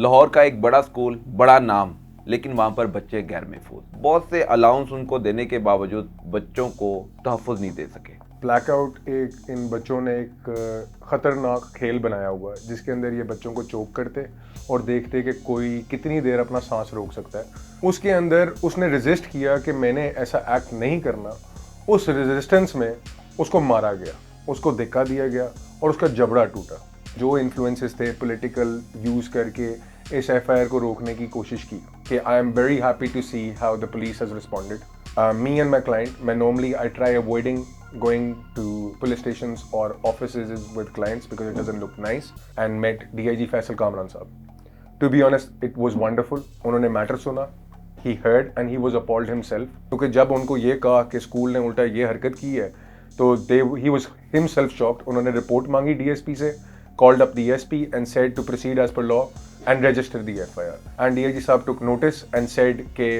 लाहौर का एक बड़ा स्कूल, बड़ा नाम, लेकिन वहाँ पर बच्चे गैर महफूज। बहुत से अलाउंस उनको देने के बावजूद बच्चों को तहफ़्फ़ुज़ नहीं दे सके। ब्लैकआउट एक इन बच्चों ने एक ख़तरनाक खेल बनाया हुआ है जिसके अंदर ये बच्चों को चोक करते और देखते कि कोई कितनी देर अपना सांस रोक सकता है। उसके अंदर उसने रेजिस्ट किया कि मैंने ऐसा एक्ट नहीं करना। उस रेजिस्टेंस में उसको मारा गया, उसको धक्का दिया गया और उसका जबड़ा टूटा। जो इन्फ्लुएंसेस थे पॉलिटिकल यूज़ करके इस एफआईआर को रोकने की कोशिश की कि I am very happy to see how the police has responded. Me and my client, मैं normally I try avoiding going to police stations or offices with clients because it doesn't look nice, and met DIG Faisal Kamran Saab. To be honest, it was wonderful. उन्होंने matter सुना, he heard and he was appalled himself. क्योंकि जब उनको ये कहा कि school ने उल्टा ये हरकत की है तो he was himself shocked. उन्होंने रिपोर्ट मांगी DSP से, called up the SP and said to proceed as per law and register the FIR. And DIG साहब took notice and said कि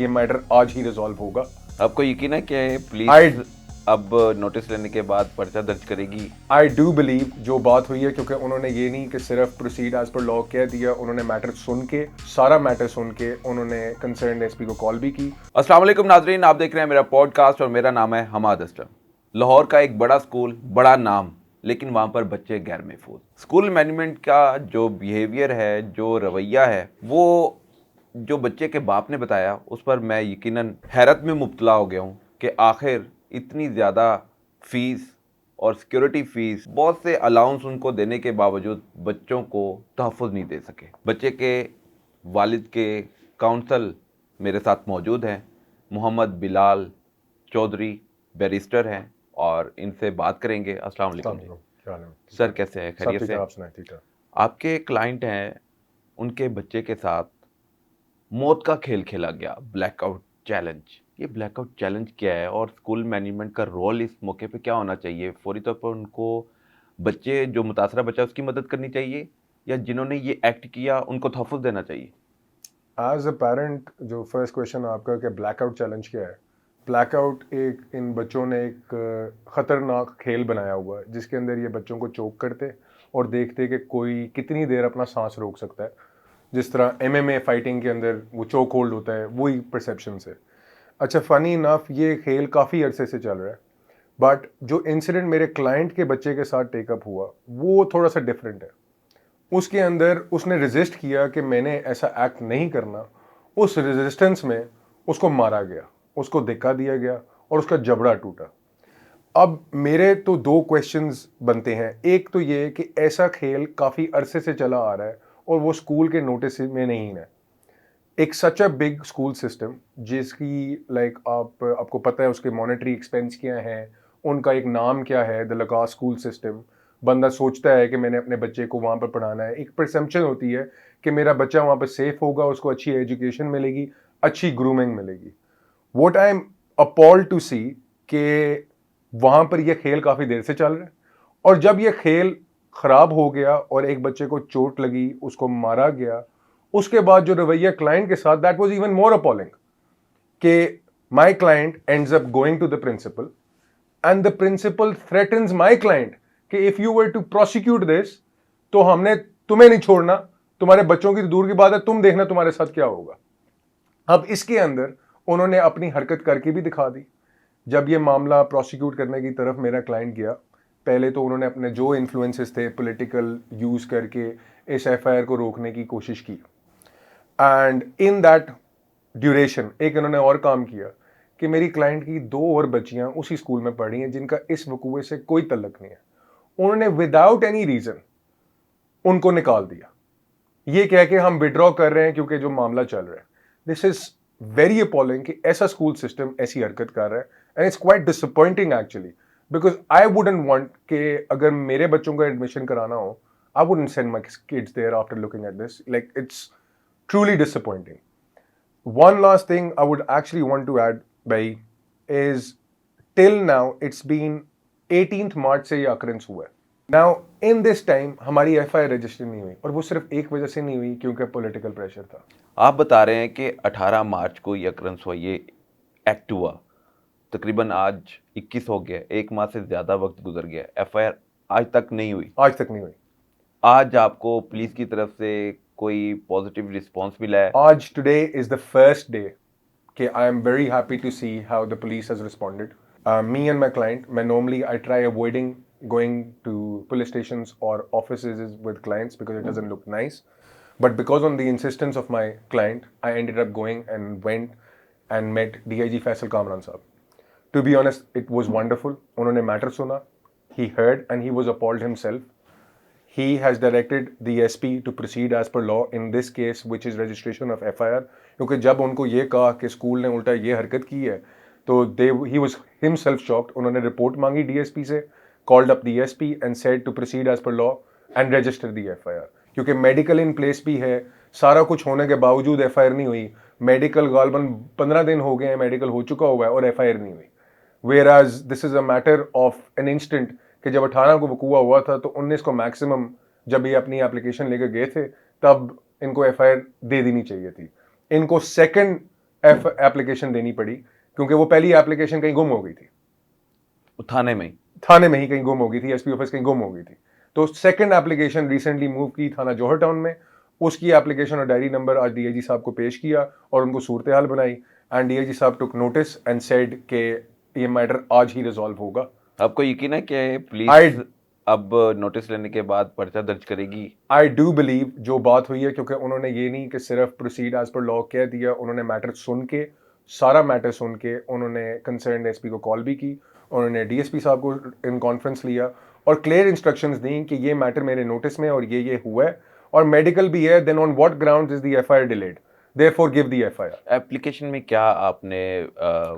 ये मैटर आज ही रिजॉल्व होगा। आपको यकीन है कि पुलिस अब नोटिस लेने के बाद पर्चा दर्ज करेगी? आई डू बिलीव जो बात हुई है, क्योंकि उन्होंने ये नहीं कि सिर्फ प्रोसीड एज पर लॉ कह दिया, उन्होंने मैटर सुन के, सारा मैटर सुन के उन्होंने कंसर्न एसपी को कॉल भी की। अस्सलाम वालेकुम नाजरीन, आप देख रहे हैं मेरा पॉडकास्ट और मेरा नाम है हमाद असलम। लाहौर का एक बड़ा स्कूल, बड़ा नाम, लेकिन वहाँ पर बच्चे गैर महफूज। स्कूल मैनेजमेंट का जो बिहेवियर है, जो रवैया है, वो जो बच्चे के बाप ने बताया उस पर मैं यकीनन हैरत में मुब्तला हो गया हूँ कि आखिर इतनी ज़्यादा फ़ीस और सिक्योरिटी फ़ीस, बहुत से अलाउंस उनको देने के बावजूद बच्चों को तहफ़्फ़ुज़ नहीं दे सके। बच्चे के वालिद के काउंसल मेरे साथ मौजूद हैं। मोहम्मद बिलाल चौधरी बैरिस्टर हैं और इनसे बात करेंगे। अस्सलाम वालेकुम सर, कैसे हैं? खैरियत से? आपके क्लाइंट हैं, उनके बच्चे के साथ मौत का खेल खेला गया, ब्लैकआउट चैलेंज। ये ब्लैकआउट चैलेंज क्या है और स्कूल मैनेजमेंट का रोल इस मौके पे क्या होना चाहिए? फौरी तौर पर उनको बच्चे, जो मुतासरा बच्चा है, उसकी मदद करनी चाहिए या जिन्होंने ये एक्ट किया उनको तहफ़्फ़ुज़ देना चाहिए? एज अ पेरेंट, जो फर्स्ट क्वेश्चन आपका कि ब्लैकआउट चैलेंज क्या है, ब्लैकआउट एक इन बच्चों ने एक ख़तरनाक खेल बनाया हुआ है जिसके अंदर ये बच्चों को चोक करते और देखते कि कोई कितनी देर अपना सांस रोक सकता है। जिस तरह MMA फाइटिंग के अंदर वो चोक होल्ड होता है, वही परसेप्शन से। अच्छा, फ़नी इनफ ये खेल काफ़ी अरसे से चल रहा है, बट जो इंसिडेंट मेरे क्लाइंट के बच्चे के साथ टेकअप हुआ वो थोड़ा सा डिफरेंट है। उसके अंदर उसने रेजिस्ट किया कि मैंने ऐसा एक्ट नहीं करना। उस रेजिस्टेंस में उसको मारा गया, उसको धक्का दिया गया और उसका जबड़ा टूटा। अब मेरे तो दो क्वेश्चंस बनते हैं। एक तो ये कि ऐसा खेल काफ़ी अरसे से चला आ रहा है और वो स्कूल के नोटिस में नहीं है। एक सच अ बिग स्कूल सिस्टम जिसकी आपको पता है उसके मॉनेटरी एक्सपेंस क्या है, उनका एक नाम क्या है, द लगा स्कूल सिस्टम। बंदा सोचता है कि मैंने अपने बच्चे को वहाँ पर पढ़ाना है, एक परसेप्शन होती है कि मेरा बच्चा वहाँ पर सेफ होगा, उसको अच्छी एजुकेशन मिलेगी, अच्छी ग्रूमिंग मिलेगी। What I am appalled to see कि वहाँ पर यह खेल काफ़ी देर से चल रहा है और जब यह खेल ख़राब हो गया और एक बच्चे को चोट लगी, उसको मारा गया, उसके बाद जो रवैया क्लाइंट के साथ, that was even more appalling कि my client ends up going to the principal and the principal threatens my client कि if you were to prosecute this तो हमने तुम्हें नहीं छोड़ना, तुम्हारे बच्चों की तो दूर की बात है, तुम देखना तुम्हारे साथ क्या होगा। अब इसके अंदर उन्होंने अपनी हरकत करके भी दिखा दी। जब ये मामला प्रोसिक्यूट करने की तरफ मेरा क्लाइंट गया, पहले तो उन्होंने अपने जो इन्फ्लुएंसेस थे पॉलिटिकल यूज करके इस एफआईआर को रोकने की कोशिश की। एंड इन दैट ड्यूरेशन एक इन्होंने और काम किया कि मेरी क्लाइंट की 2 और बच्चियां उसी स्कूल में पढ़ी हैं जिनका इस वकूए से कोई तल्लक नहीं है। उन्होंने विदाउट एनी रीजन उनको निकाल दिया, ये कह के हम विड्रॉ कर रहे हैं क्योंकि जो मामला चल रहा है। दिस इज वेरी अपॉलिंग कि ऐसा स्कूल सिस्टम ऐसी हरकत कर रहा है and it's quite disappointing actually, because I wouldn't want कि अगर मेरे बच्चों का एडमिशन कराना हो, I wouldn't send my kids there after looking at this. Like it's truly disappointing. One last thing I would actually want to add, Bhai, is till now it's been 18th March से ये occurrence हुआ है। Now in this time हमारी FIR register नहीं हुई और वो सिर्फ एक वजह से नहीं हुई क्योंकि पॉलिटिकल प्रेशर था। आप बता रहे हैं कि 18 मार्च को ये अक्रंस हुआ, ये एक्ट हुआ, तकरीबन आज 21 हो गया, 1 माह से ज़्यादा वक्त गुजर गया, FIR आज तक नहीं हुई। आज तक नहीं हुई। आज आपको पुलिस की तरफ से कोई पॉजिटिव रिस्पॉन्स मिला है? आज today is the first day कि I am very happy to see how the police has responded. Me and my client, normally I try avoiding going to police stations or offices with clients because it doesn't look nice. But because on the insistence of my client, I ended up going and went and met DIG Faisal Kamran Saab. To be honest, it was wonderful. उन्होंने matter सुना, he heard and he was appalled himself. He has directed the SP to proceed as per law in this case, which is registration of FIR. क्योंकि जब उनको ये कहा कि school ने उल्टा ये हरकत की है, तो he was himself shocked. उन्होंने रिपोर्ट मांगी DSP से, called up the SP and said to proceed as per law and register the FIR. क्योंकि मेडिकल इन प्लेस भी है, सारा कुछ होने के बावजूद FIR नहीं हुई. मेडिकल गालबन 15 दिन हो गए हैं, मेडिकल हो चुका हुआ है और FIR नहीं हुई. Whereas this is a matter of an instant कि जब 18 को वकूआ हुआ था तो 19 को मैक्सिमम जब ये अपनी एप्लीकेशन लेकर गए थे तब इनको FIR दे देनी चाहिए थी. इनको सेकंड एप्लीकेशन देनी पड़ी क्योंकि वो पहली एप्लीकेशन कहीं गुम हो गई थी, थाने में ही कहीं गुम हो गई थी, SP ऑफिस कहीं गुम हो गई थी. तो सेकंड एप्लीकेशन रिसेंटली मूव की थाना जौहर टाउन में. उसकी एप्लीकेशन और डायरी नंबर आज DIG साहब को पेश किया और उनको सूरत हाल बनाई एंड DIG साहब टुक नोटिस एंड सेड कि ये मैटर आज ही रिजॉल्व होगा. आपको यकीन है कि पुलिस अब नोटिस लेने के बाद पर्चा दर्ज करेगी? आई डू बिलीव जो बात हुई है, क्योंकि उन्होंने ये नहीं कि सिर्फ प्रोसीड एज पर लॉ कह दिया, उन्होंने मैटर सुन के, सारा मैटर सुन के उन्होंने कंसर्न SP को कॉल भी की, उन्होंने DSP साहब को इन कॉन्फ्रेंस लिया और क्लियर इंस्ट्रक्शंस दी कि ये मैटर मेरे नोटिस में और ये हुआ है और मेडिकल भी है. Then on what grounds is the FIR delayed, therefore give the FIR. Application में क्या आपने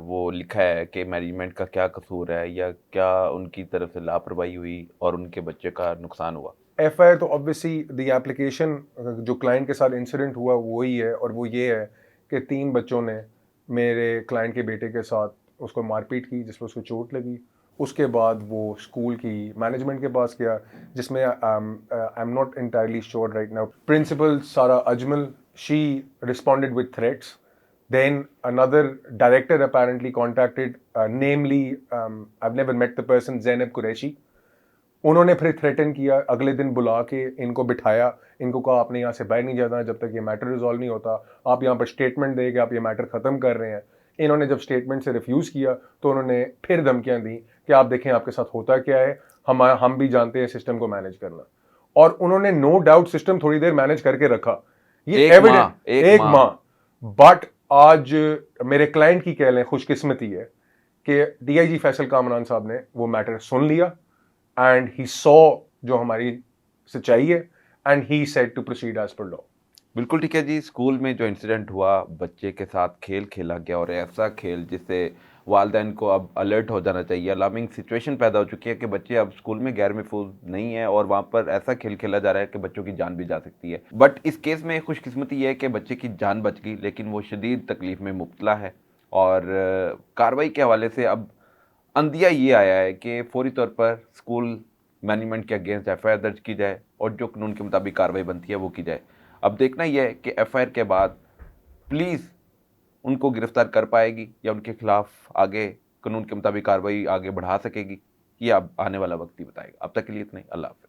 वो लिखा है कि मैनेजमेंट का क्या कसूर है या क्या उनकी तरफ से लापरवाही हुई और उनके बच्चे का नुकसान हुआ? FIR तो ऑब्वियसली द एप्लीकेशन जो क्लाइंट के साथ इंसिडेंट हुआ वही है और वो ये है कि 3 बच्चों ने मेरे क्लाइंट के बेटे के साथ उसको मारपीट की जिसमें उसको चोट लगी. उसके बाद वो स्कूल की मैनेजमेंट के पास गया जिसमें I am not entirely sure right now. Principal Sara Ajmal, she responded with threats. Then another director apparently contacted, namely I've never met the person, Zainab Qureshi. उन्होंने फिर थ्रेटन किया, अगले दिन बुला के इनको बिठाया, इनको कहा आपने यहाँ से बाहर नहीं जाना जब तक ये मैटर रिजॉल्व नहीं होता, आप यहाँ पर स्टेटमेंट दें कि आप ये मैटर ख़त्म कर रहे हैं. इन्होंने जब स्टेटमेंट से रिफ्यूज़ किया तो उन्होंने फिर धमकियाँ दी कि आप देखें आपके साथ होता क्या है, हम भी जानते हैं सिस्टम को मैनेज करना. और उन्होंने नो डाउट सिस्टम थोड़ी देर मैनेज करके रखा, ये एविडेंट एक माह. बट आज मेरे क्लाइंट की कह लें खुशकिस्मती है कि DIG फैसल कामरान साहब ने वो मैटर सुन लिया एंड ही सॉ जो हमारी सच्चाई है and he said to proceed as per law. बिल्कुल ठीक है जी. स्कूल में जो इंसिडेंट हुआ, बच्चे के साथ खेल खेला गया और ऐसा खेल जिससे वालिदैन को अब अलर्ट हो जाना चाहिए. अलार्मिंग सिचुएशन पैदा हो चुकी है कि बच्चे अब स्कूल में गैर महफूज नहीं है और वहाँ पर ऐसा खेल खेला जा रहा है कि बच्चों की जान भी जा सकती है. बट इस केस में खुशकिस्मती ये है कि बच्चे की जान बच गई, लेकिन वो शदीद तकलीफ में मुब्तला है. और कार्रवाई के हवाले से अब अंदिया ये आया है कि फौरी तौर पर स्कूल मैनेजमेंट के अगेंस्ट FIR दर्ज की जाए और जो कानून के मुताबिक कार्रवाई बनती है वो की जाए. अब देखना यह है कि FIR के बाद पुलिस उनको गिरफ्तार कर पाएगी या उनके खिलाफ आगे कानून के मुताबिक कार्रवाई आगे बढ़ा सकेगी. ये अब आने वाला वक्त ही बताएगा. अब तक के लिए इतना ही. अल्लाह हाफ़िज़.